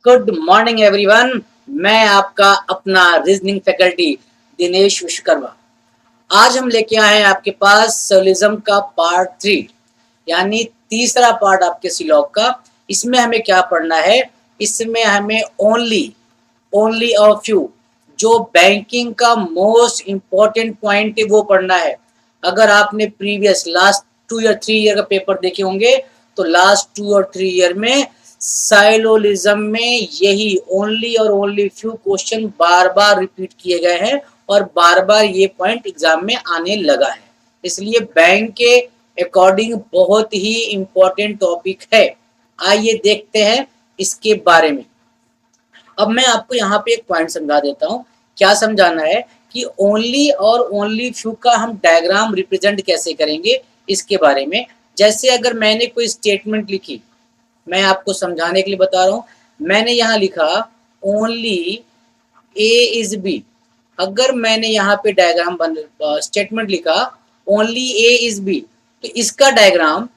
Good morning everyone. मैं आपका अपना रीजनिंग फैकल्टी दिनेश विश्वकर्मा। आज हम लेके आए हैं आपके पास सोलिज्म का पार्ट 3, यानी तीसरा पार्ट आपके सिलॉग का। इसमें हमें क्या पढ़ना है? इसमें हमें ओनली और फ्यू जो बैंकिंग का मोस्ट इम्पॉर्टेंट पॉइंट है वो पढ़ना है। अगर आपने प्रीवियस लास्ट 2 या 3 ईयर का पेपर देखे होंगे तो लास्ट 2 और 3 ईयर में साइलोलिज्म में यही ओनली और ओनली फ्यू क्वेश्चन बार बार रिपीट किए गए हैं और बार बार ये पॉइंट एग्जाम में आने लगा है। इसलिए बैंक के अकॉर्डिंग बहुत ही इम्पोर्टेंट टॉपिक है। आइए देखते हैं इसके बारे में। अब मैं आपको यहाँ पे एक पॉइंट समझा देता हूँ। क्या समझाना है कि ओनली और ओनली फ्यू का हम डायग्राम रिप्रेजेंट कैसे करेंगे इसके बारे में। जैसे अगर मैंने कोई स्टेटमेंट लिखी, मैं आपको समझाने के लिए बता रहा हूँ। मैंने यहाँ लिखा ओनली ए इज बी। अगर मैंने यहाँ पे डायग्राम स्टेटमेंट लिखा ओनली ए इज बी, तो इसका diagram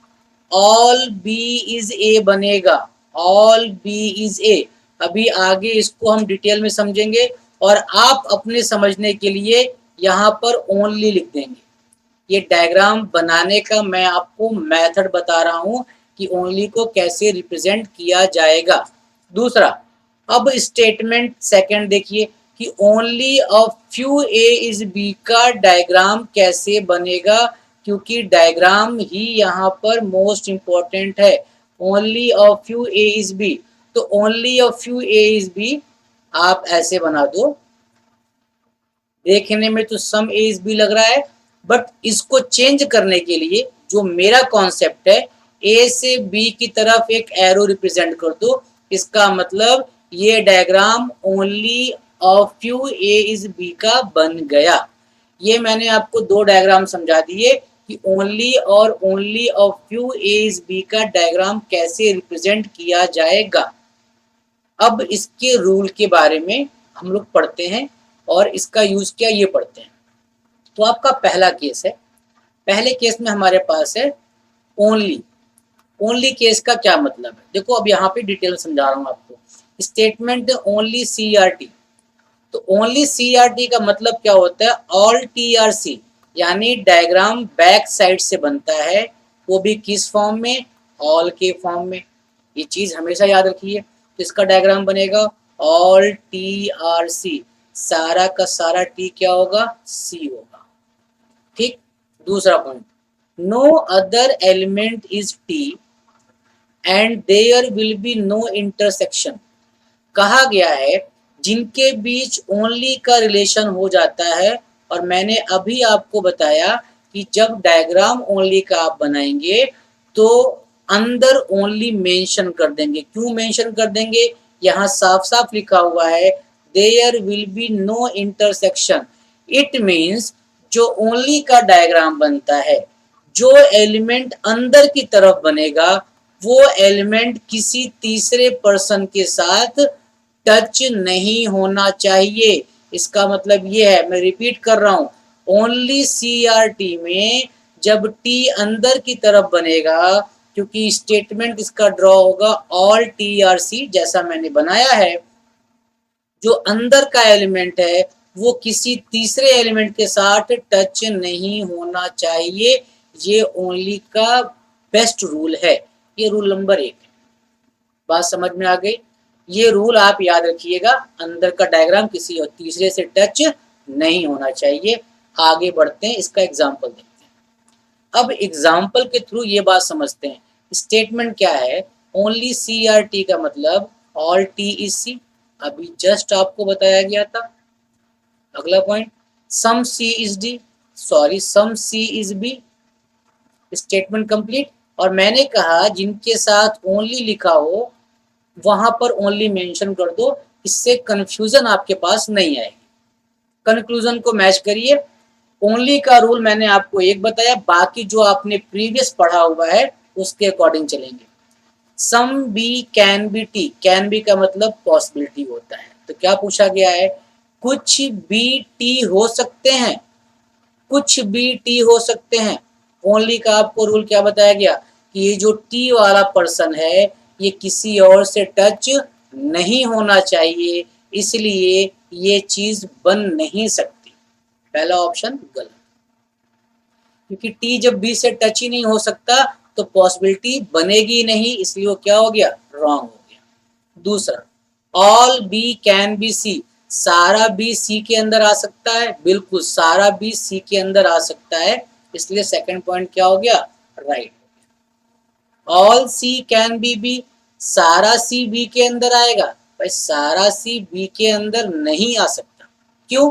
all B is A बनेगा। All B is A. अभी आगे इसको हम डिटेल में समझेंगे और आप अपने समझने के लिए यहाँ पर ओनली लिख देंगे। ये डायग्राम बनाने का मैं आपको मेथड बता रहा हूँ कि ओनली को कैसे रिप्रेजेंट किया जाएगा। दूसरा, अब स्टेटमेंट सेकंड देखिए कि only a few A is B का डायग्राम कैसे बनेगा, क्योंकि डायग्राम ही यहाँ पर मोस्ट इंपॉर्टेंट है। Only a few A is B, तो only a few A is B आप ऐसे बना दो। देखने में तो सम ए इज बी लग रहा है, बट इसको चेंज करने के लिए जो मेरा कॉन्सेप्ट है, ए से बी की तरफ एक एरो रिप्रेजेंट कर दो। इसका मतलब ये diagram only a few A is B का बन गया। ये मैंने आपको 2 डायग्राम समझा दिए कि ओनली और only a few A is B का डायग्राम कैसे रिप्रेजेंट किया जाएगा। अब इसके रूल के बारे में हम लोग पढ़ते हैं और इसका यूज क्या ये पढ़ते हैं। तो आपका पहला केस है। पहले केस में हमारे पास है ओनली। ओनली केस का क्या मतलब है, देखो अब यहाँ पे डिटेल समझा रहा हूँ आपको। Statement only C are T. तो ओनली सी आर टी का मतलब क्या होता है? ऑल टी आर सी, यानी डायग्राम बैक साइड से बनता है, वो भी किस फॉर्म में? ऑल के फॉर्म में। ये चीज हमेशा याद रखिए। तो इसका डायग्राम बनेगा ऑल टी आर सी। सारा का सारा टी क्या होगा? सी होगा। ठीक। दूसरा point, no other element is T and there will be no intersection. कहा गया है जिनके बीच ओनली का रिलेशन हो जाता है, और मैंने अभी आपको बताया कि जब डायग्राम ओनली का आप बनाएंगे तो अंदर ओनली मेंशन कर देंगे। क्यों मेंशन कर देंगे? यहाँ साफ साफ लिखा हुआ है there will be no intersection. It means जो ओनली का डायग्राम बनता है, जो एलिमेंट अंदर की तरफ बनेगा वो एलिमेंट किसी तीसरे पर्सन के साथ टच नहीं होना चाहिए। इसका मतलब ये है, मैं रिपीट कर रहा हूं, ओनली सी आर टी में जब टी अंदर की तरफ बनेगा, क्योंकि स्टेटमेंट इसका ड्रॉ होगा ऑल टी आर सी जैसा मैंने बनाया है, जो अंदर का एलिमेंट है वो किसी तीसरे एलिमेंट के साथ टच नहीं होना चाहिए। ये ओनली का बेस्ट रूल है। ये रूल नंबर 1 है। बात समझ में आ गई? ये रूल आप याद रखिएगा, अंदर का डायग्राम किसी और तीसरे से टच नहीं होना चाहिए। आगे बढ़ते हैं, इसका एग्जाम्पल देखते हैं। अब एग्जाम्पल के थ्रू ये बात समझते हैं। स्टेटमेंट क्या है? ओनली सी आर टी का मतलब ऑल टी इज सी, अभी जस्ट आपको बताया गया था। अगला point, some C is D, sorry some C is B. Statement complete. और मैंने कहा जिनके साथ ओनली लिखा हो वहां पर ओनली मेंशन कर दो, इससे कंफ्यूजन आपके पास नहीं आएगी। कंक्लूजन को मैच करिए। ओनली का रूल मैंने आपको एक बताया, बाकी जो आपने प्रीवियस पढ़ा हुआ है उसके अकॉर्डिंग चलेंगे। Some B can be T. Can be का मतलब पॉसिबिलिटी होता है। तो क्या पूछा गया है? कुछ बी टी हो सकते हैं। कुछ बी टी हो सकते हैं। ओनली का आपको रूल क्या बताया गया कि ये जो टी वाला पर्सन है ये किसी और से टच नहीं होना चाहिए, इसलिए ये चीज बन नहीं सकती। पहला ऑप्शन गलत, क्योंकि टी जब बी से टच ही नहीं हो सकता तो पॉसिबिलिटी बनेगी नहीं, इसलिए वो क्या हो गया, रॉन्ग हो गया। दूसरा, all B can be C, सारा बी सी के अंदर आ सकता है, बिल्कुल सारा बी सी के अंदर आ सकता है, इसलिए सेकंड पॉइंट क्या हो गया, right. All C can be B, सारा सी बी के अंदर आएगा, भाई सारा सी बी के अंदर नहीं आ सकता। क्यों?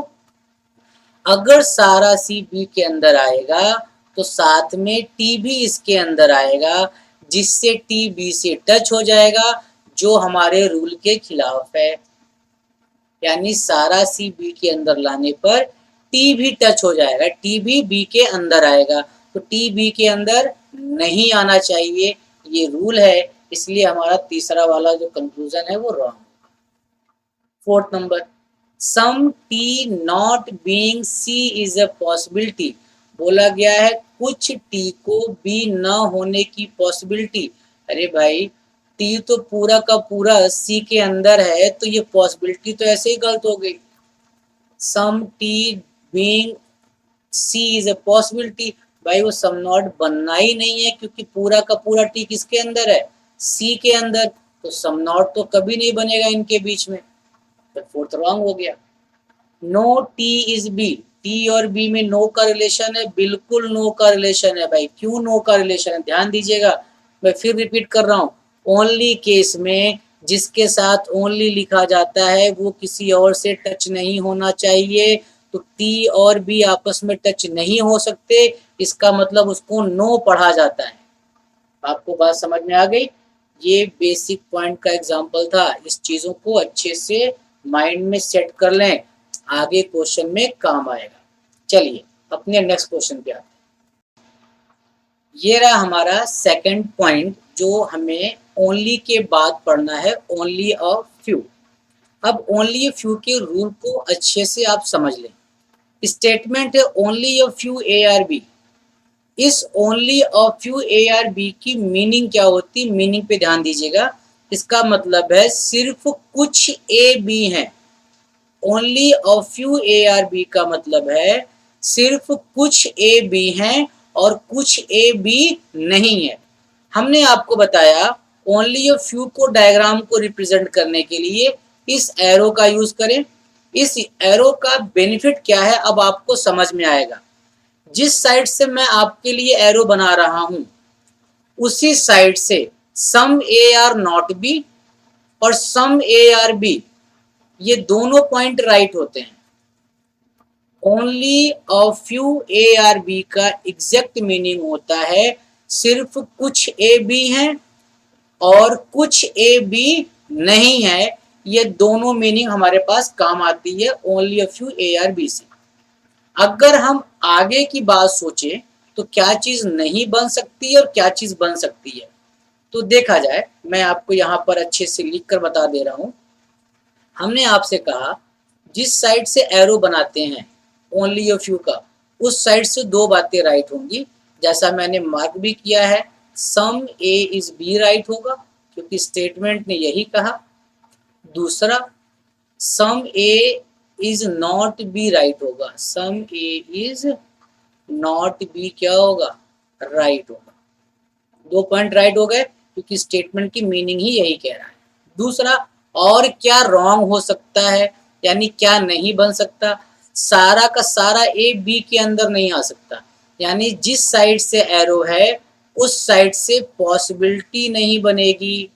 अगर सारा सी बी के अंदर आएगा तो साथ में टी भी इसके अंदर आएगा, जिससे टी बी से टच हो जाएगा, जो हमारे रूल के खिलाफ है। यानी सारा सी बी के अंदर लाने पर टी भी टच हो जाएगा, टी भी बी के अंदर आएगा, तो टी बी के अंदर नहीं आना चाहिए, ये रूल है, इसलिए हमारा तीसरा वाला जो कंक्लूजन है वो wrong. Fourth number, some T not being C is a possibility, बोला गया है कुछ टी को बी न होने की पॉसिबिलिटी। अरे भाई टी तो पूरा का पूरा सी के अंदर है, तो ये पॉसिबिलिटी तो ऐसे ही गलत हो गई। Some T being C is a possibility, भाई वो सम नॉट बनना ही नहीं है, क्योंकि पूरा का पूरा टी किसके अंदर है, सी के अंदर, तो सम नॉट तो कभी नहीं बनेगा इनके बीच में, तो फोर्थ रॉन्ग हो गया। No T is B, T और बी में नो का रिलेशन है, बिल्कुल नो का रिलेशन है भाई। क्यों नो का रिलेशन है, ध्यान दीजिएगा, मैं फिर रिपीट कर रहा हूँ, ओनली केस में जिसके साथ ओनली लिखा जाता है वो किसी और से टच नहीं होना चाहिए, तो टी और बी आपस में टच नहीं हो सकते, इसका मतलब उसको नो पढ़ा जाता है। आपको बात समझ में आ गई? ये बेसिक पॉइंट का एग्जांपल था, इस चीजों को अच्छे से माइंड में सेट कर लें, आगे क्वेश्चन में काम आएगा। चलिए अपने नेक्स्ट क्वेश्चन पे आते हैं। ये रहा हमारा सेकंड पॉइंट, जो हमें ओनली के बाद पढ़ना है, ओनली अ फ्यू। अब ओनली अ फ्यू के रूल को अच्छे से आप समझ लें। स्टेटमेंट है only a few A are B, इस only a few A are B की मीनिंग क्या होती, मीनिंग पे ध्यान दीजिएगा। इसका मतलब है सिर्फ कुछ ए बी हैं। Only a few A are B का मतलब है सिर्फ कुछ ए बी हैं और कुछ ए बी नहीं है। हमने आपको बताया ओनली अ फ्यू को डायग्राम को रिप्रेजेंट करने के लिए इस एरो का यूज करें। इस एरो का बेनिफिट क्या है अब आपको समझ में आएगा। जिस साइड से मैं आपके लिए एरो बना रहा हूं उसी साइड से सम ए आर नॉट बी और सम ए आर बी, ये दोनों पॉइंट राइट होते हैं। Only a few A are B का एग्जैक्ट मीनिंग होता है सिर्फ कुछ ए बी हैं और कुछ ए बी नहीं है। ये दोनों मीनिंग हमारे पास काम आती है only a few A are B से। अगर हम आगे की बात सोचें तो क्या चीज नहीं बन सकती है और क्या चीज बन सकती है, तो देखा जाए, मैं आपको यहाँ पर अच्छे से लिख कर बता दे रहा हूँ। हमने आपसे कहा जिस साइड से एरो बनाते हैं ओनली अ फ्यू का, उस साइड से दो बातें राइट होंगी, जैसा मैंने मार्क भी किया है। Some A is B right होगा, क्योंकि स्टेटमेंट ने यही कहा। दूसरा, सम A is not B right होगा, सम ए इज नॉट बी क्या होगा, राइट होगा। दो पॉइंट राइट हो गए, क्योंकि स्टेटमेंट की मीनिंग ही यही कह रहा है। दूसरा, और क्या रॉन्ग हो सकता है, यानी क्या नहीं बन सकता, सारा का सारा ए बी के अंदर नहीं आ सकता, यानी जिस साइड से एरो है उस साइड से पॉसिबिलिटी नहीं बनेगी।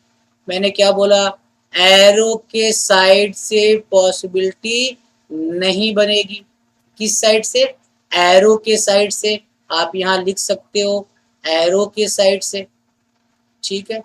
मैंने क्या बोला, एरो के साइड से पॉसिबिलिटी नहीं बनेगी। किस साइड से, एरो के साइड से, आप यहां लिख सकते हो एरो के साइड से, ठीक है।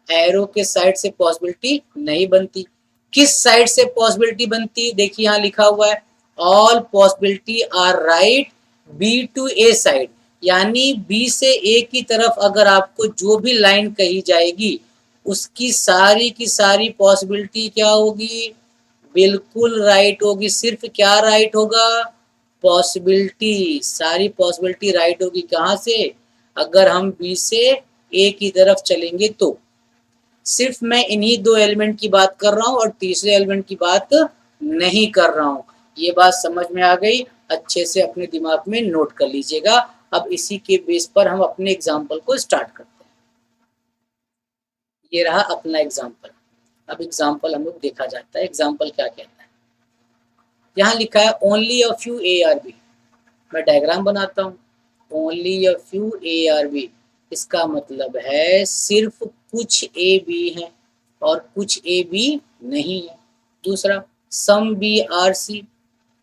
एरो के साइड से पॉसिबिलिटी नहीं बनती। किस साइड से पॉसिबिलिटी बनती, देखिए यहां लिखा हुआ है all possibility are right B to A side, यानी बी से ए की तरफ अगर आपको जो भी लाइन कही जाएगी उसकी सारी की सारी पॉसिबिलिटी क्या होगी, बिल्कुल राइट होगी। सिर्फ क्या राइट होगा, पॉसिबिलिटी, सारी पॉसिबिलिटी राइट होगी। कहाँ से, अगर हम बी से ए की तरफ चलेंगे तो। सिर्फ मैं इन्हीं दो एलिमेंट की बात कर रहा हूँ और तीसरे एलिमेंट की बात नहीं कर रहा हूँ। ये बात समझ में आ गई? अच्छे से अपने दिमाग में नोट कर लीजिएगा। अब इसी के बेस पर हम अपने एग्जाम्पल को स्टार्ट करते हैं। ये रहा अपना एग्जाम्पल। अब एग्जाम्पल हम लोग देखा जाता है, एग्जाम्पल क्या कहता है। यहाँ लिखा है only a few A are B. मैं डायग्राम बनाता हूँ। Only a few A are B, इसका मतलब है सिर्फ कुछ ए बी हैं और कुछ ए बी नहीं है। दूसरा, सम बी आर सी,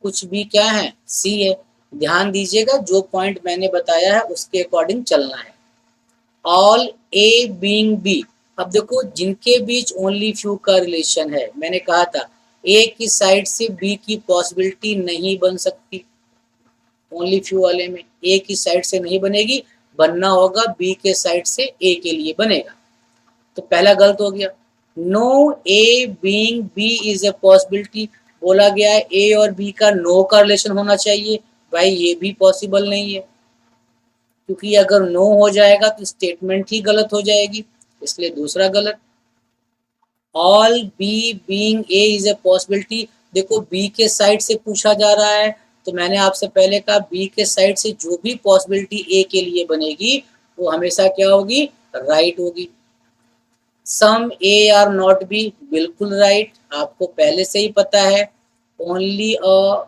कुछ भी क्या है? सी है। ध्यान दीजिएगा, जो पॉइंट मैंने बताया है उसके अकॉर्डिंग चलना है। ऑल ए बीइंग बी, अब देखो जिनके बीच ओनली फ्यू का रिलेशन है, मैंने कहा था ए की साइड से बी की पॉसिबिलिटी नहीं बन सकती। ओनली फ्यू वाले में ए की साइड से नहीं बनेगी, बनना होगा बी के साइड से ए के लिए बनेगा। तो पहला गलत हो गया। No A being B is a possibility, बोला गया है ए और बी का नो का रिलेशन होना चाहिए। भाई ये भी पॉसिबल नहीं है, क्योंकि अगर नो हो जाएगा तो स्टेटमेंट ही गलत हो जाएगी, इसलिए दूसरा गलत। All B being A is a possibility, देखो बी के साइड से पूछा जा रहा है, तो मैंने आपसे पहले कहा बी के साइड से जो भी पॉसिबिलिटी ए के लिए बनेगी वो हमेशा क्या होगी? राइट होगी। Some A are not B, बिल्कुल राइट, आपको पहले से ही पता है। Only a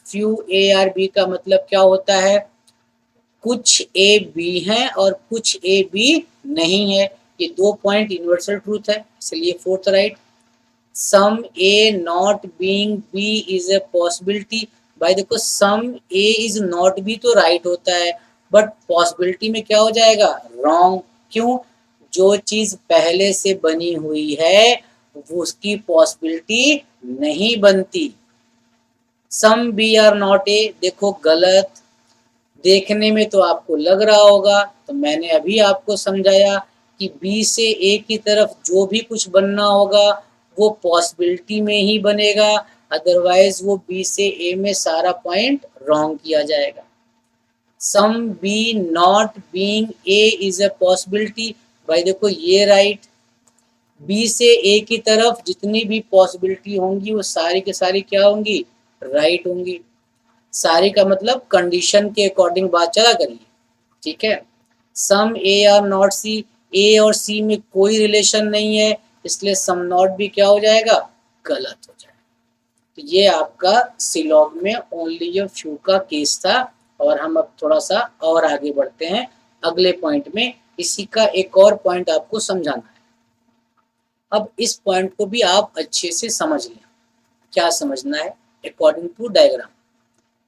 few A are B का मतलब क्या होता है? कुछ ए बी हैं और कुछ ए बी नहीं है। ये दो पॉइंट यूनिवर्सल ट्रूथ है, इसलिए fourth right. Some A not being B is a possibility, भाई देखो some A is not B तो राइट होता है, बट पॉसिबिलिटी में क्या हो जाएगा? रॉन्ग। क्यों? जो चीज पहले से बनी हुई है वो उसकी पॉसिबिलिटी नहीं बनती। Some B are not A, देखो गलत। देखने में तो आपको लग रहा होगा, तो मैंने अभी आपको समझाया कि बी से ए की तरफ जो भी कुछ बनना होगा वो पॉसिबिलिटी में ही बनेगा, अदरवाइज वो बी से ए में सारा पॉइंट रॉन्ग किया जाएगा। Some B not being A is a possibility, भाई देखो ये राइट। बी से ए की तरफ जितनी भी पॉसिबिलिटी होंगी वो सारी की सारी क्या होंगी? राइट होंगी। सारी का मतलब कंडीशन के अकॉर्डिंग बात चला करिए, ठीक है। सम ए आर नॉट सी, ए और सी में कोई रिलेशन नहीं है, इसलिए सम नॉट भी क्या हो जाएगा? गलत हो जाएगा। तो ये आपका सिलॉग में ओनली अ फ्यू का केस था। और हम अब थोड़ा सा और आगे बढ़ते हैं अगले पॉइंट में। इसी का एक और पॉइंट आपको समझाना है। अब इस पॉइंट को भी आप अच्छे से समझ लें। क्या समझना है? According to diagram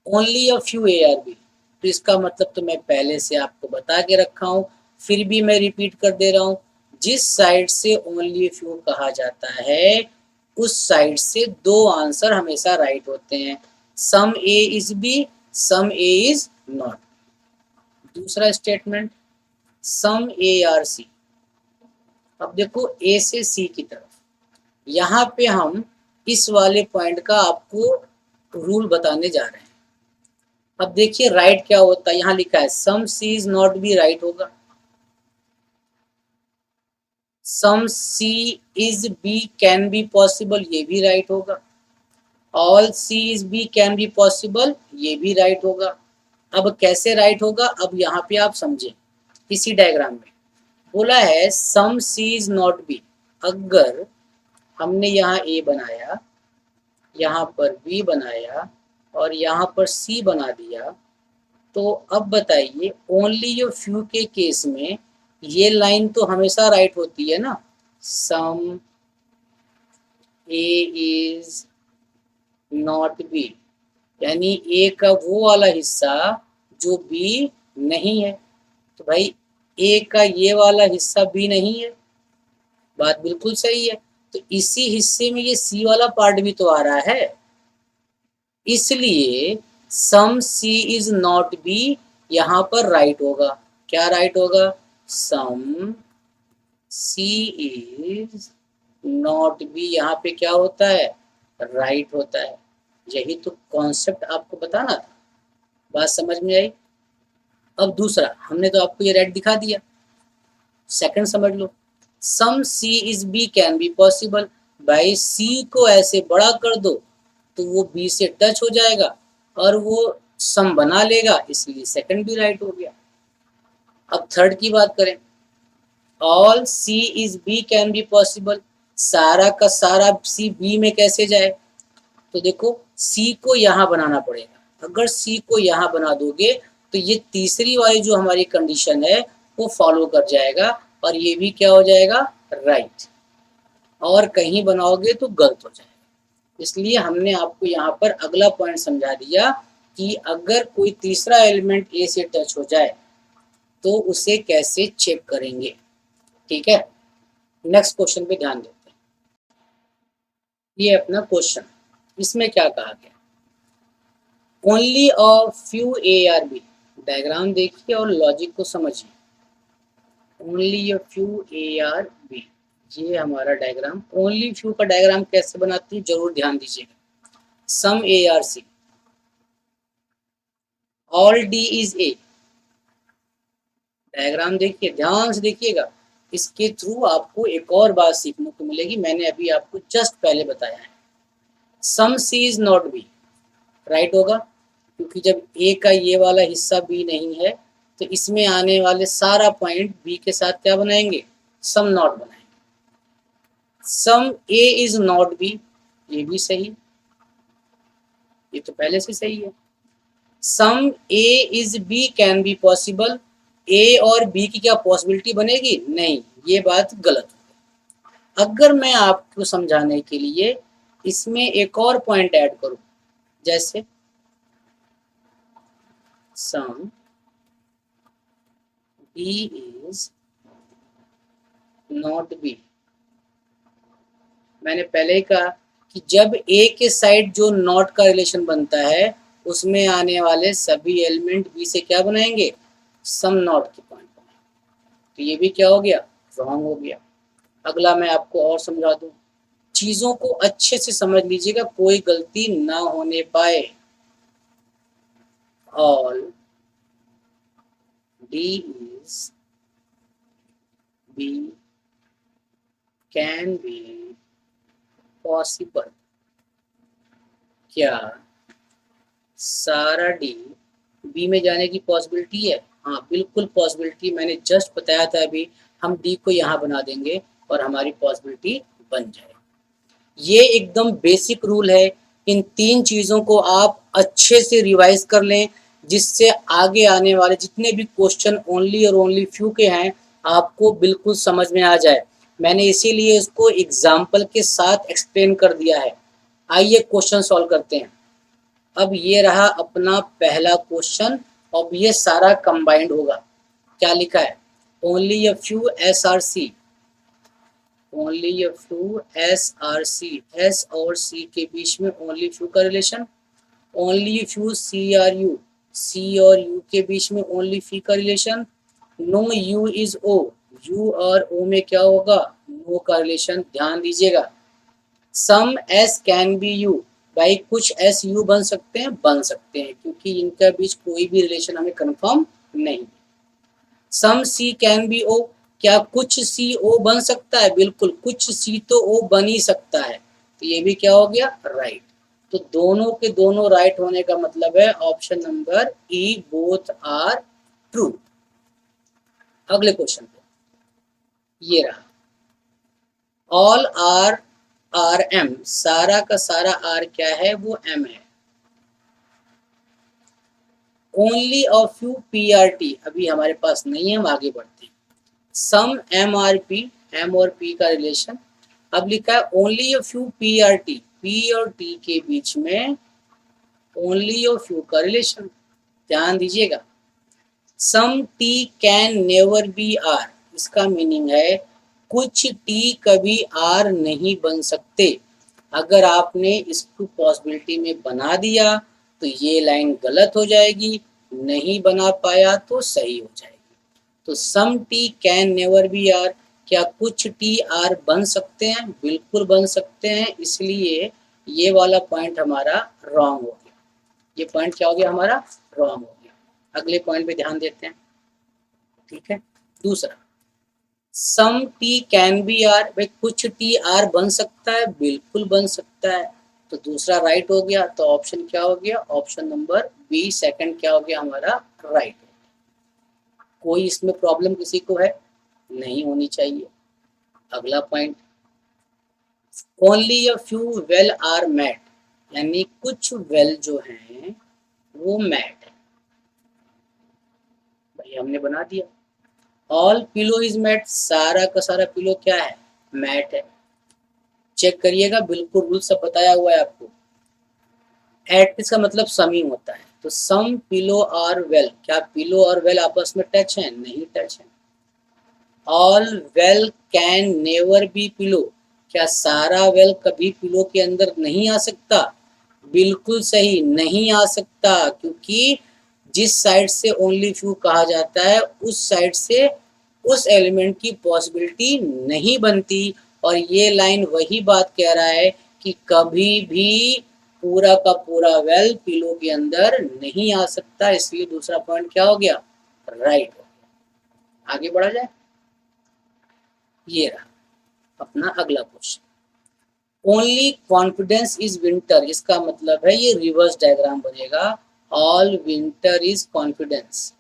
only a few A are B, तो इसका मतलब तो मैं पहले से आपको बता के रखा हूँ, फिर भी मैं रिपीट कर दे रहा हूँ। जिस साइड से ओनली फ्यू कहा जाता है उस साइड से दो आंसर हमेशा राइट होते हैं। Some A is B, some A is not. दूसरा statement, some A are C. अब देखो ए से सी की तरफ, यहाँ पे हम इस वाले पॉइंट का आपको रूल बताने जा रहे हैं। अब देखिए राइट क्या होता है, यहाँ लिखा है some C is not B, right होगा। Some C is B can be possible, ये भी राइट होगा। All C is B can be possible, ये भी राइट होगा। अब कैसे राइट होगा, अब यहाँ पे आप समझें। इसी डायग्राम में बोला है some C is not B, अगर हमने यहाँ ए बनाया, यहाँ पर बी बनाया और यहाँ पर सी बना दिया, तो अब बताइए ओनली यो फ्यू के केस में ये लाइन तो हमेशा राइट होती है ना। सम ए इज नॉट बी, यानी ए का वो वाला हिस्सा जो बी नहीं है, तो भाई ए का ये वाला हिस्सा बी नहीं है। बात बिल्कुल सही है। तो इसी हिस्से में ये सी वाला पार्ट भी तो आ रहा है, इसलिए सम सी इज नॉट बी यहाँ पर राइट होगा। क्या राइट होगा? Some C is not B, यहाँ पे क्या होता है? राइट होता है। यही तो कॉन्सेप्ट आपको बताना था। बात समझ में आई? अब दूसरा, हमने तो आपको ये राइट दिखा दिया, सेकंड समझ लो। Some C is B can be possible, भाई सी को ऐसे बड़ा कर दो तो वो बी से टच हो जाएगा और वो सम बना लेगा, इसलिए सेकंड भी राइट हो गया। अब थर्ड की बात करें, all C is B can be possible, सारा का सारा सी बी में कैसे जाए, तो देखो सी को यहाँ बनाना पड़ेगा, अगर सी को यहाँ बना दोगे तो ये तीसरी वाली जो हमारी कंडीशन है वो फॉलो कर जाएगा और ये भी क्या हो जाएगा, राइट। और कहीं बनाओगे तो गलत हो जाएगा। इसलिए हमने आपको यहाँ पर अगला पॉइंट समझा दिया कि अगर कोई तीसरा एलिमेंट ए से टच हो जाए तो उसे कैसे चेक करेंगे। ठीक है, नेक्स्ट क्वेश्चन पे ध्यान देते हैं। ये अपना क्वेश्चन, इसमें क्या कहा गया, only a few A are B, diagram देखिए और लॉजिक को समझिए। Only a few A are B, ये हमारा डायग्राम, ओनली फ्यू का डायग्राम कैसे बनाती है जरूर ध्यान दीजिएगा। Some A are C, all D is A, diagram देखिए ध्यान से देखिएगा, इसके थ्रू आपको एक और बात सीखने को मिलेगी, मैंने अभी आपको जस्ट पहले बताया है। Some C is not B, right होगा, क्योंकि जब ए का ये वाला हिस्सा बी नहीं है तो इसमें आने वाले सारा पॉइंट बी के साथ क्या बनाएंगे, सम नॉट बनाएंगे। Some A is not B, ये भी सही, ये तो पहले से सही है। Some A is B can be possible, A और बी की क्या पॉसिबिलिटी बनेगी, नहीं, ये बात गलत है। अगर मैं आपको समझाने के लिए इसमें एक और पॉइंट ऐड करूं, जैसे some B is not B, मैंने पहले ही कहा कि जब ए के साइड जो नॉट का रिलेशन बनता है उसमें आने वाले सभी एलिमेंट बी से क्या बनाएंगे, सम नॉट के पॉइंट बनाएंगे, तो ये भी क्या हो गया, रॉन्ग हो गया। अगला मैं आपको और समझा दूं, चीजों को अच्छे से समझ लीजिएगा, कोई गलती ना होने पाए। All D is B can be possible, क्या सारा डी बी में जाने की पॉसिबिलिटी है, हाँ बिल्कुल पॉसिबिलिटी, मैंने जस्ट बताया था अभी, हम डी को यहाँ बना देंगे और हमारी पॉसिबिलिटी बन जाएगी। ये एकदम बेसिक रूल है, इन तीन चीज़ों को आप अच्छे से रिवाइज कर लें, जिससे आगे आने वाले जितने भी क्वेश्चन ओनली और ओनली फ्यू के हैं आपको बिल्कुल समझ में आ जाए। मैंने इसीलिए इसको एग्जाम्पल के साथ एक्सप्लेन कर दिया है। आइए क्वेश्चन सॉल्व करते हैं। अब ये रहा अपना पहला क्वेश्चन, अब ये सारा कंबाइंड होगा। क्या लिखा है, only a few S are C, only a few S are C, S और सी के बीच में ओनली फ्यू का relation, only few C are U, C और यू के बीच में ओनली फी का relation, no U is O, U और ओ में क्या होगा, नो का रिलेशन, ध्यान दीजिएगा। सम एस कैन बी यू, भाई कुछ एस यू बन सकते हैं, बन सकते हैं, क्योंकि इनका बीच कोई भी रिलेशन हमें कंफर्म नहीं। सम सी कैन बी ओ, क्या कुछ सी ओ बन सकता है, बिल्कुल कुछ सी तो ओ बन ही सकता है, तो ये भी क्या हो गया, राइट। तो दोनों के दोनों राइट होने का मतलब है option number E, both are true. अगले क्वेश्चन पे ये रहा, ऑल आर आर एम, सारा का सारा आर क्या है, वो एम है। Only a few P are T, अभी हमारे पास नहीं है, हम आगे बढ़ते हैं। Some M are P, M और पी का रिलेशन, अब लिखा है only a few P are T, P और टी के बीच में ओनली अ फ्यू का रिलेशन, ध्यान दीजिएगा। Some T can never be R, इसका मीनिंग है कुछ टी कभी आर नहीं बन सकते। अगर आपने इसको पॉसिबिलिटी में बना दिया तो ये लाइन गलत हो जाएगी, नहीं बना पाया तो सही हो जाएगी। तो some T can never be R, क्या कुछ टी आर बन सकते हैं, बिल्कुल बन सकते हैं, इसलिए ये वाला पॉइंट हमारा रॉन्ग हो गया। ये पॉइंट क्या हो गया हमारा, रॉन्ग हो गया। अगले पॉइंट पे ध्यान देते हैं। ठीक है, दूसरा, सम टी कैन बी आर, भाई कुछ टी आर बन सकता है, बिल्कुल बन सकता है, तो दूसरा राइट हो गया। तो ऑप्शन क्या हो गया, ऑप्शन नंबर बी सेकंड क्या हो गया हमारा, राइट। कोई इसमें प्रॉब्लम किसी को है, नहीं होनी चाहिए। अगला point, only a few well are mat, यानी कुछ वेल जो हैं वो मैट है, भाई हमने बना दिया। ऑल पिलो इज मैट, सारा का सारा पिलो क्या है, मैट है। चेक करिएगा, बिल्कुल रूल सब बताया हुआ है आपको। एट इसका मतलब सम ही होता है, तो सम पिलो आर वेल, क्या पिलो और वेल आपस में टच है, नहीं टच है। All well can never B pillow, क्या सारा वेल कभी पिलो के अंदर नहीं आ सकता, बिल्कुल सही, नहीं आ सकता, क्योंकि जिस साइड से ओनली फ्यू कहा जाता है उस साइड से उस एलिमेंट की पॉसिबिलिटी नहीं बनती। और ये लाइन वही बात कह रहा है कि कभी भी पूरा का पूरा वेल पिलो के अंदर नहीं आ सकता, इसलिए दूसरा पॉइंट क्या हो गया, राइट हो गया। आगे बढ़ा जाए, ये रहा अपना अगला question, only confidence is winter, इसका मतलब है ये रिवर्स डायग्राम बनेगा, all winter is confidence.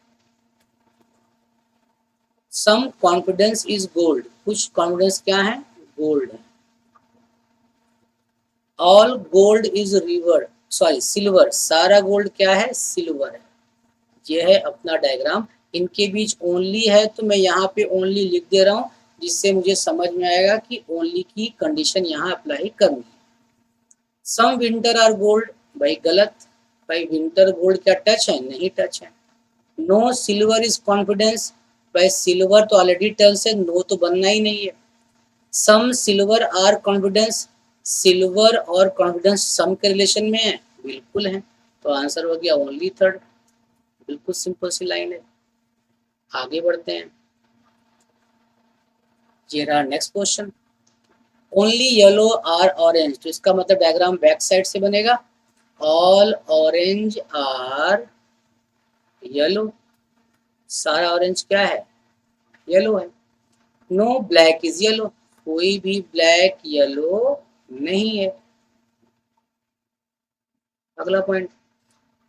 Some confidence is gold, कुछ कॉन्फिडेंस क्या है, गोल्ड है। All gold is river, sorry silver, सारा गोल्ड क्या है, सिल्वर है। ये है अपना डायग्राम। इनके बीच ओनली है तो मैं यहाँ पे ओनली लिख दे रहा हूँ, जिससे मुझे समझ में आएगा कि ओनली की कंडीशन यहाँ अप्लाई करनी है। सम विंटर आर गोल्ड, भाई गलत, भाई विंटर गोल्ड क्या टच है, नहीं टच है। नो सिल्वर इज कॉन्फिडेंस, भाई सिल्वर तो ऑलरेडी टच है, नो तो बनना ही नहीं है। सम सिल्वर आर कॉन्फिडेंस, सिल्वर और कॉन्फिडेंस सम के रिलेशन में है, बिल्कुल है, तो आंसर हो गया ओनली थर्ड। बिल्कुल सिंपल सी लाइन है। आगे बढ़ते हैं, ये रहा next question, only yellow are orange, तो इसका मतलब डायग्राम बैक साइड से बनेगा, ऑल ऑरेंज आर येलो, सारा ऑरेंज क्या है, येलो है। नो ब्लैक इज येलो, कोई भी ब्लैक येलो नहीं है। अगला point,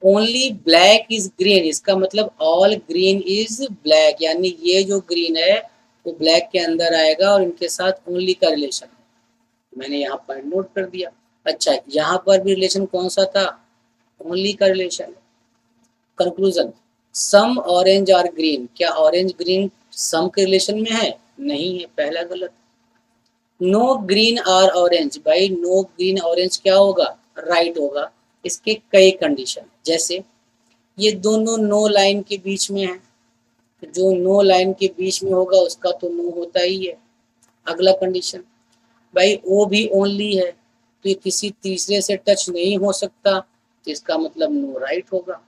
only black is green, इसका मतलब ऑल ग्रीन इज ब्लैक, यानी ये जो ग्रीन है वो ब्लैक के अंदर आएगा और इनके साथ ओनली का रिलेशन है। मैंने यहाँ पॉइंट नोट कर दिया। अच्छा, यहाँ पर भी रिलेशन कौन सा था, ओनली का relation. Conclusion, some orange are green, क्या ऑरेंज ग्रीन सम के रिलेशन में है, नहीं है, पहला गलत। नो ग्रीन आर ऑरेंज, भाई नो ग्रीन ऑरेंज क्या होगा, राइट होगा। इसके कई कंडीशन, जैसे ये दोनों नो लाइन के बीच में है, तो जो नो लाइन के बीच में होगा उसका तो नो होता ही है। अगला कंडीशन, भाई ओ भी ओनली है तो ये किसी तीसरे से टच नहीं हो सकता, तो इसका मतलब नो राइट होगा।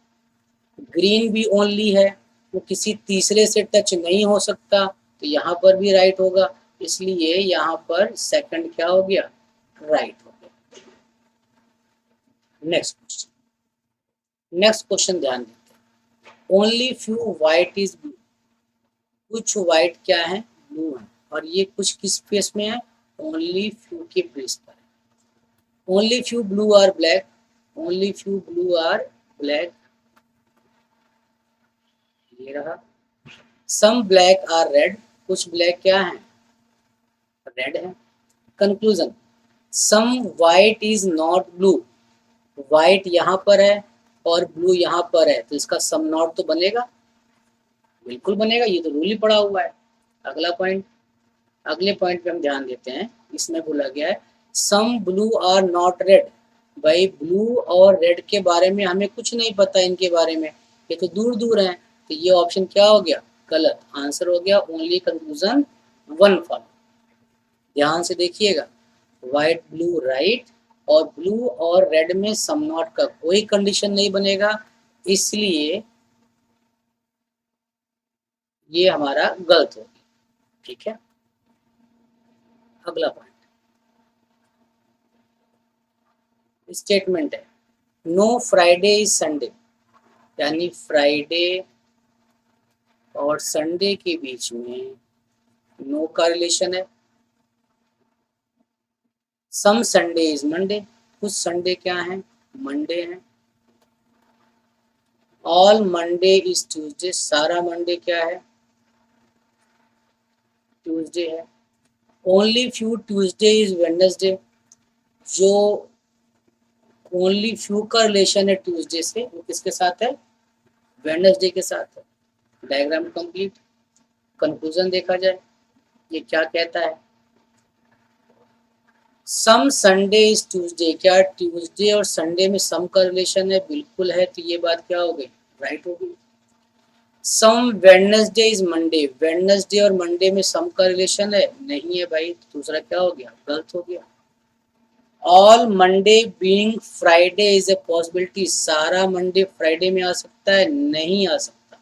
ग्रीन भी ओनली है, वो किसी तीसरे से टच नहीं हो सकता, तो यहाँ पर भी राइट होगा, इसलिए यहाँ पर सेकंड क्या हो गया, राइट हो गया। नेक्स्ट क्वेश्चन, नेक्स्ट क्वेश्चन ध्यान देते हैं, only few white is blue, कुछ वाइट क्या है, ब्लू है, और ये कुछ किस बेस में है, ओनली फ्यू के बेस पर है। Only few blue are black, only few blue are black, ये रहा। सम ब्लैक आर रेड, कुछ ब्लैक क्या है, रेड है। Conclusion, some white is not blue, white यहाँ पर है और ब्लू यहाँ पर है, तो इसका सम नॉट तो बनेगा, बिल्कुल बनेगा, ये तो रूल ही पड़ा हुआ है। अगला पॉइंट, अगले पॉइंट पे हम ध्यान देते हैं, इसमें बोला गया है some blue are not red, भाई ब्लू और रेड के बारे में हमें कुछ नहीं पता, इनके बारे में ये तो दूर दूर हैं, तो ये ऑप्शन क्या हो गया, गलत। आंसर हो गया ओनली कंक्लूजन वन फॉलो। ध्यान से देखिएगा, व्हाइट ब्लू राइट, और ब्लू और रेड में सम नॉट का कोई कंडीशन नहीं बनेगा, इसलिए ये हमारा गलत हो गया। ठीक है, अगला पॉइंट स्टेटमेंट है, नो फ्राइडे इज संडे, यानी फ्राइडे और संडे के बीच में नो का रिलेशन है। सम संडे इज मंडे, कुछ संडे क्या है, मंडे है। ऑल मंडे इज ट्यूसडे, सारा मंडे क्या है, ट्यूसडे है। Only few Tuesday is Wednesday, जो ओनली फ्यू का रिलेशन है ट्यूसडे से, वो किसके साथ है, वेडनेसडे के साथ है। Diagram complete. कंक्लूजन देखा जाए, ये क्या कहता है, सम संडे इज ट्यूसडे, क्या ट्यूसडे और संडे में सम का रिलेशन है, बिल्कुल है, तो ये बात क्या हो गई, राइट हो गई। सम वेडनेसडे इज मंडे, वेडनेसडे और मंडे में सम का रिलेशन है, नहीं है भाई, तो दूसरा क्या हो गया, गलत हो गया। All Monday being Friday is a possibility, सारा मंडे फ्राइडे में आ सकता है, नहीं आ सकता,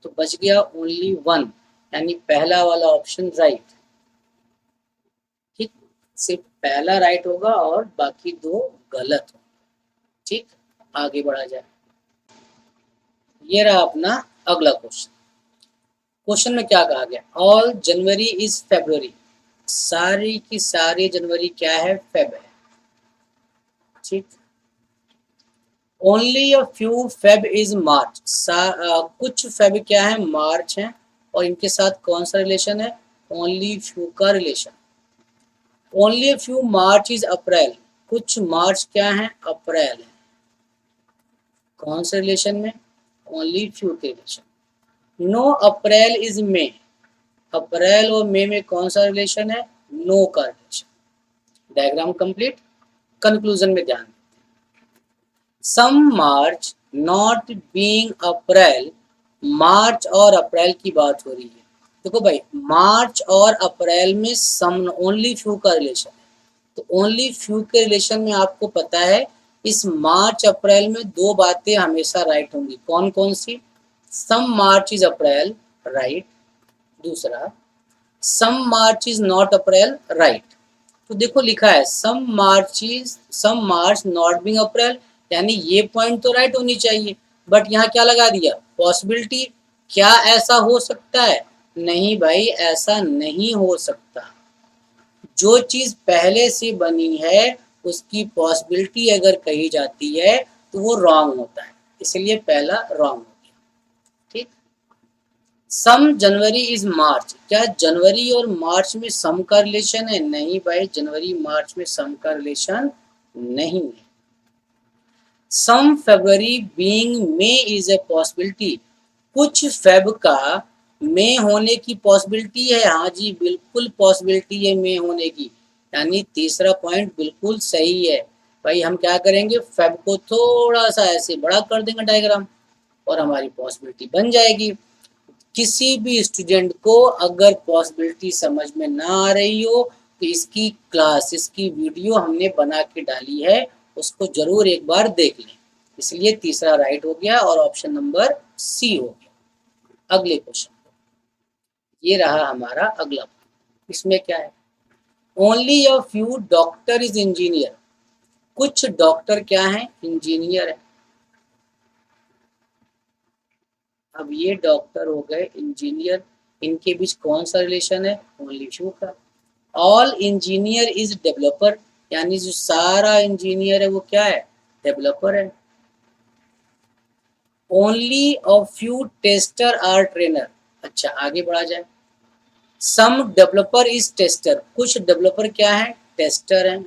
तो बच गया ओनली वन, यानी पहला वाला ऑप्शन राइट। ठीक, सिर्फ पहला राइट होगा और बाकी दो गलत होंगे। ठीक, आगे बढ़ा जाए। ये रहा अपना अगला क्वेश्चन। क्वेश्चन में क्या कहा गया, ऑल जनवरी इज फेब्रुवरी, सारी की सारी जनवरी क्या है, फेब है। ठीक, only a few Feb is March, कुछ फेब क्या है, मार्च है, और इनके साथ कौन सा रिलेशन है, ओनली फ्यू का relation. Only a few March is अप्रैल, कुछ मार्च क्या है, अप्रैल है, कौन से रिलेशन में, ओनली फ्यू के रिलेशन। नो अप्रैल इज मे, अप्रैल और मई में कौन सा रिलेशन है, नो का रिलेशन। Diagram complete. कंक्लूजन में ध्यान, सम मार्च नॉट बीइंग अप्रैल, मार्च और अप्रैल की बात हो रही है। देखो भाई, मार्च और अप्रैल में सम ओनली फ्यू का रिलेशन है, तो ओनली फ्यू के रिलेशन में आपको पता है इस मार्च अप्रैल में दो बातें हमेशा राइट होंगी, कौन कौन सी, सम मार्च इज अप्रैल, राइट, दूसरा सम मार्च इज नॉट अप्रैल, राइट। तो देखो लिखा है सम मार्च नॉट बीइंग अप्रैल, यानी ये पॉइंट तो राइट होनी चाहिए, बट यहाँ क्या लगा दिया, पॉसिबिलिटी, क्या ऐसा हो सकता है, नहीं भाई, ऐसा नहीं हो सकता। जो चीज पहले से बनी है उसकी पॉसिबिलिटी अगर कही जाती है तो वो रॉन्ग होता है, इसलिए पहला रॉन्ग हो गया। ठीक, सम जनवरी इज मार्च, क्या जनवरी और मार्च में सम का रिलेशन है, नहीं भाई, जनवरी मार्च में सम का रिलेशन नहीं है। Some February being May is a possibility, कुछ फेब का मे होने की पॉसिबिलिटी है, हाँ जी बिल्कुल पॉसिबिलिटी है मे होने की, यानी तीसरा पॉइंट बिल्कुल सही है। भाई हम क्या करेंगे, फेब को थोड़ा सा ऐसे बड़ा कर देंगे डायग्राम, और हमारी पॉसिबिलिटी बन जाएगी। किसी भी स्टूडेंट को अगर पॉसिबिलिटी समझ में ना आ रही हो तो इसकी क्लास, इसकी वीडियो हमने बना के डाली है, उसको जरूर एक बार देख लें। इसलिए तीसरा राइट हो गया और ऑप्शन नंबर सी हो गया। अगले क्वेश्चन, ये रहा हमारा अगला। इसमें क्या है, only a few doctor is engineer, कुछ डॉक्टर क्या है, इंजीनियर है। अब ये डॉक्टर हो गए इंजीनियर, इनके बीच कौन सा रिलेशन है, ओनली फ्यू का। ऑल इंजीनियर इज डेवलपर, यानी जो सारा इंजीनियर है वो क्या है, डेवलपर है। Only a few tester are trainer, अच्छा आगे बढ़ा जाए, सम डेवलपर इज टेस्टर, कुछ डेवलपर क्या है, टेस्टर है।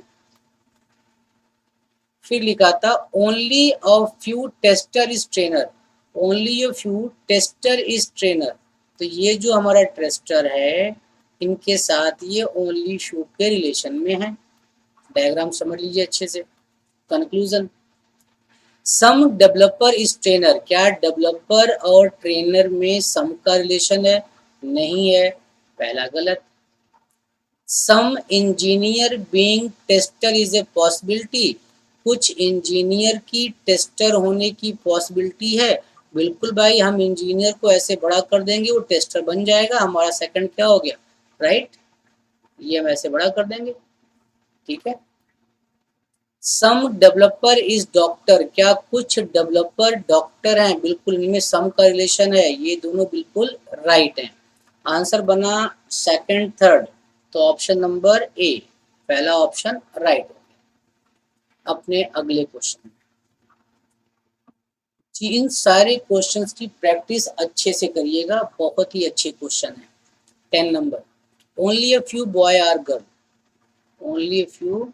फिर लिखा था only a few tester is trainer, only a few tester is trainer, तो ये जो हमारा टेस्टर है इनके साथ ये ओनली फ्यू के रिलेशन में है। डायग्राम समझ लीजिए अच्छे से। Conclusion, some developer is trainer, क्या डेवलपर और ट्रेनर में सम का रिलेशन है, नहीं है, पहला गलत। Some engineer being tester is a possibility, कुछ इंजीनियर की टेस्टर होने की पॉसिबिलिटी है, बिल्कुल भाई, हम इंजीनियर को ऐसे बड़ा कर देंगे वो टेस्टर बन जाएगा, हमारा सेकंड क्या हो गया, राइट, ये हम ऐसे बड़ा कर देंगे। ठीक है, सम डेवलपर इज डॉक्टर, क्या कुछ डेवलपर डॉक्टर हैं, बिल्कुल, इनमें सम का रिलेशन है, ये दोनों बिल्कुल राइट हैं। आंसर बना सेकंड थर्ड, तो ऑप्शन नंबर ए, पहला ऑप्शन राइट हो गया। अपने अगले क्वेश्चन जी, इन सारे क्वेश्चंस की प्रैक्टिस अच्छे से करिएगा, बहुत ही अच्छे क्वेश्चन है। 10 number, only a few boy are girl, only a few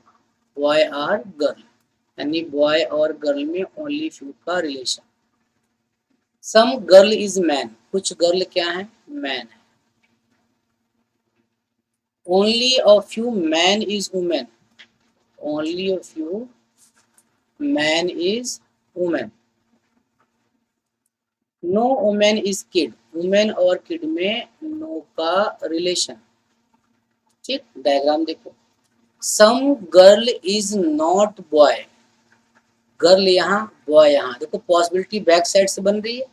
boy are girl, यानी बॉय और गर्ल में ओनली फ्यू का relation. Some girl is man, कुछ गर्ल क्या है, मैन है। Only a few man is women, only a few man is women. No women is kid, women और kid में नो का रिलेशन। ठीक, डायग्राम देखो। Some girl is not boy, girl यहाँ बॉय यहाँ, देखो पॉसिबिलिटी बैक साइड से बन रही है।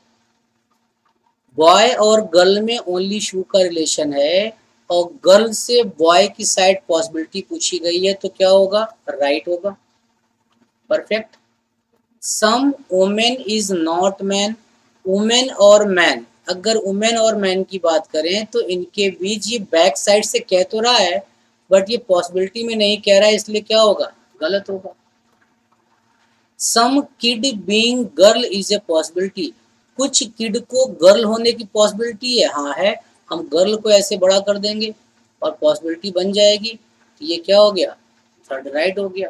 बॉय और गर्ल में ओनली शू का रिलेशन है, और गर्ल से बॉय की साइड पॉसिबिलिटी पूछी गई है, तो क्या होगा, राइट होगा। Perfect. Some women is not man, women और मैन, अगर वुमेन और मैन की बात करें तो इनके बीच ये बैक साइड से कह तो रहा है, बट ये पॉसिबिलिटी में नहीं कह रहा है, इसलिए क्या होगा, गलत होगा। Some kid being girl is a possibility, कुछ किड को गर्ल होने की पॉसिबिलिटी है, हाँ है, हम गर्ल को ऐसे बड़ा कर देंगे और पॉसिबिलिटी बन जाएगी, तो ये क्या हो गया, थर्ड राइट हो गया।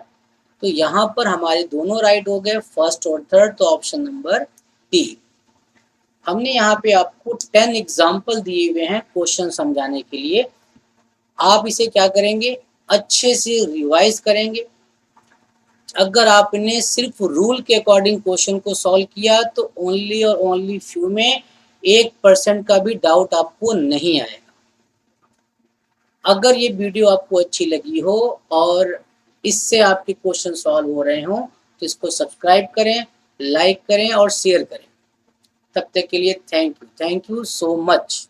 तो यहाँ पर हमारे दोनों राइट हो गए, फर्स्ट और थर्ड, तो ऑप्शन नंबर डी। हमने यहाँ पे आपको 10 एग्जाम्पल दिए हुए हैं क्वेश्चन समझाने के लिए। आप इसे क्या करेंगे, अच्छे से रिवाइज करेंगे। अगर आपने सिर्फ रूल के अकॉर्डिंग क्वेश्चन को सॉल्व किया तो ओनली और ओनली फ्यू में 1% का भी डाउट आपको नहीं आएगा। अगर ये वीडियो आपको अच्छी लगी हो और इससे आपके क्वेश्चन सॉल्व हो रहे हो तो इसको सब्सक्राइब करें, लाइक करें और शेयर करें। तब तक के लिए थैंक यू सो मच।